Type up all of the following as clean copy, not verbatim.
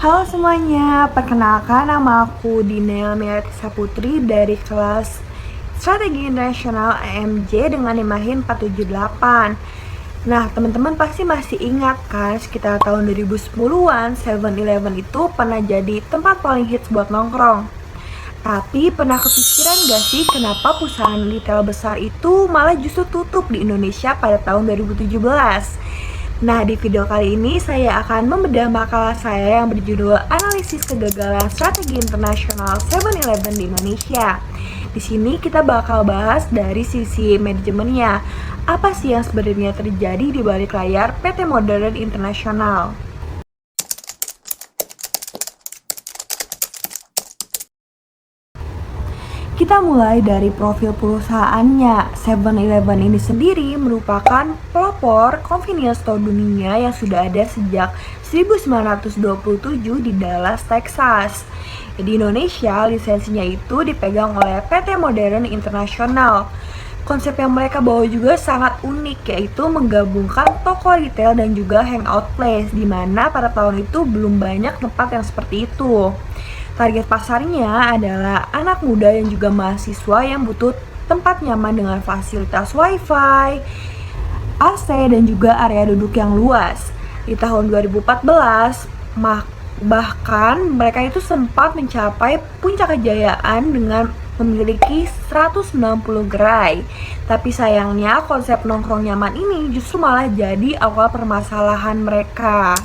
Halo semuanya, perkenalkan nama aku Dina Miatisa Putri dari kelas Strategi Internasional AMJ dengan Imahin 478. Nah, teman-teman pasti masih ingat kan sekitar tahun 2010-an 7-Eleven itu pernah jadi tempat paling hits buat nongkrong. Tapi pernah kepikiran gak sih kenapa perusahaan retail besar itu malah justru tutup di Indonesia pada tahun 2017? Nah, di video kali ini saya akan membedah makalah saya yang berjudul Analisis Kegagalan Strategi Internasional 7-Eleven di Indonesia. Di sini kita bakal bahas dari sisi manajemennya. Apa sih yang sebenarnya terjadi di balik layar PT Modern Internasional? Kita mulai dari profil perusahaannya. 7-Eleven ini sendiri merupakan pelopor convenience store dunia yang sudah ada sejak 1927 di Dallas, Texas. Di Indonesia, lisensinya itu dipegang oleh PT Modern Internasional. Konsep yang mereka bawa juga sangat unik, yaitu menggabungkan toko retail dan juga hangout place, di mana pada tahun itu belum banyak tempat yang seperti itu. Target pasarnya adalah anak muda dan juga mahasiswa yang butuh tempat nyaman dengan fasilitas wifi, AC, dan juga area duduk yang luas. Di tahun 2014, bahkan mereka itu sempat mencapai puncak kejayaan dengan memiliki 190 gerai. Tapi sayangnya konsep nongkrong nyaman ini justru malah jadi awal permasalahan mereka.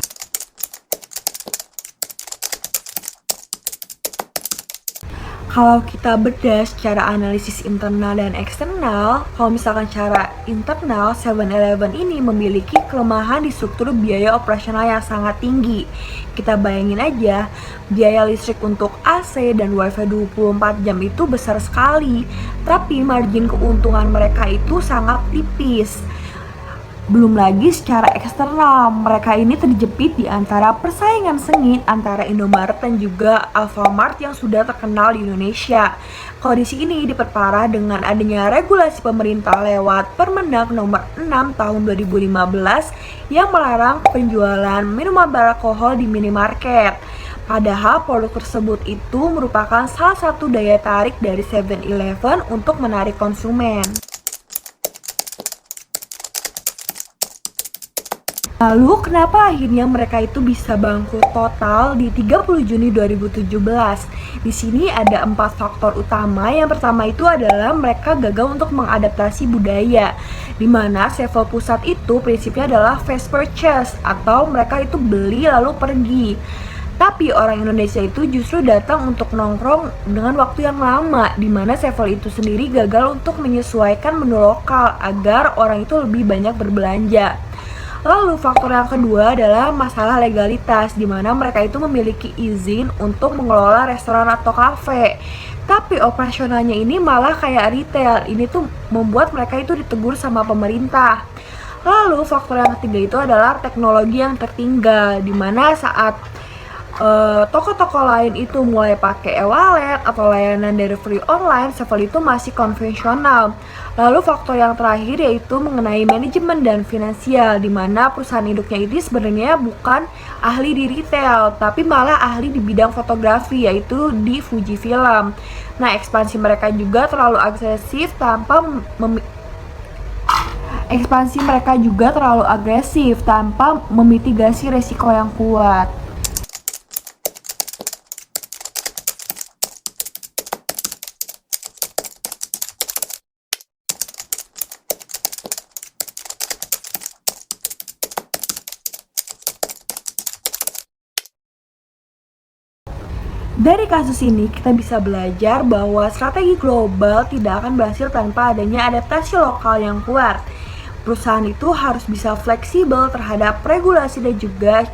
Kalau kita bedah secara analisis internal dan eksternal, kalau misalkan secara internal, 7-Eleven ini memiliki kelemahan di struktur biaya operasional yang sangat tinggi. Kita bayangin aja, biaya listrik untuk AC dan WiFi 24 jam itu besar sekali, tapi margin keuntungan mereka itu sangat tipis. Belum lagi secara eksternal, mereka ini terjepit di antara persaingan sengit antara Indomaret dan juga Alfamart yang sudah terkenal di Indonesia. Kondisi ini diperparah dengan adanya regulasi pemerintah lewat Permendag nomor 6 tahun 2015 yang melarang penjualan minuman beralkohol di minimarket. Padahal produk tersebut itu merupakan salah satu daya tarik dari 7-Eleven untuk menarik konsumen. Lalu kenapa akhirnya mereka itu bisa bangkrut total di 30 Juni 2017? Di sini ada 4 faktor utama. Yang pertama itu adalah mereka gagal untuk mengadaptasi budaya, di mana Sevel Pusat itu prinsipnya adalah fast purchase atau mereka itu beli lalu pergi. Tapi orang Indonesia itu justru datang untuk nongkrong dengan waktu yang lama, di mana Sevel itu sendiri gagal untuk menyesuaikan menu lokal agar orang itu lebih banyak berbelanja. Lalu faktor yang kedua adalah masalah legalitas, di mana mereka itu memiliki izin untuk mengelola restoran atau kafe. Tapi operasionalnya ini malah kayak retail. Ini tuh membuat mereka itu ditegur sama pemerintah. Lalu faktor yang ketiga itu adalah teknologi yang tertinggal, di mana saat toko-toko lain itu mulai pakai e-wallet atau layanan delivery online, Sevel itu masih konvensional. Lalu faktor yang terakhir yaitu mengenai manajemen dan finansial, di mana perusahaan induknya ini sebenarnya bukan ahli di retail, tapi malah ahli di bidang fotografi, yaitu di Fujifilm. Nah, ekspansi mereka juga terlalu agresif tanpa memitigasi resiko yang kuat. Dari kasus ini, kita bisa belajar bahwa strategi global tidak akan berhasil tanpa adanya adaptasi lokal yang kuat. Perusahaan itu harus bisa fleksibel terhadap regulasi dan juga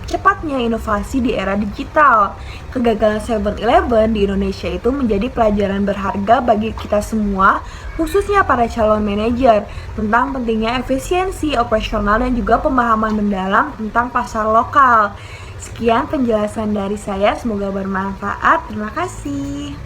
cepatnya inovasi di era digital. Kegagalan 7-Eleven di Indonesia itu menjadi pelajaran berharga bagi kita semua, khususnya para calon manajer, tentang pentingnya efisiensi operasional dan juga pemahaman mendalam tentang pasar lokal. Sekian penjelasan dari saya, semoga bermanfaat. Terima kasih.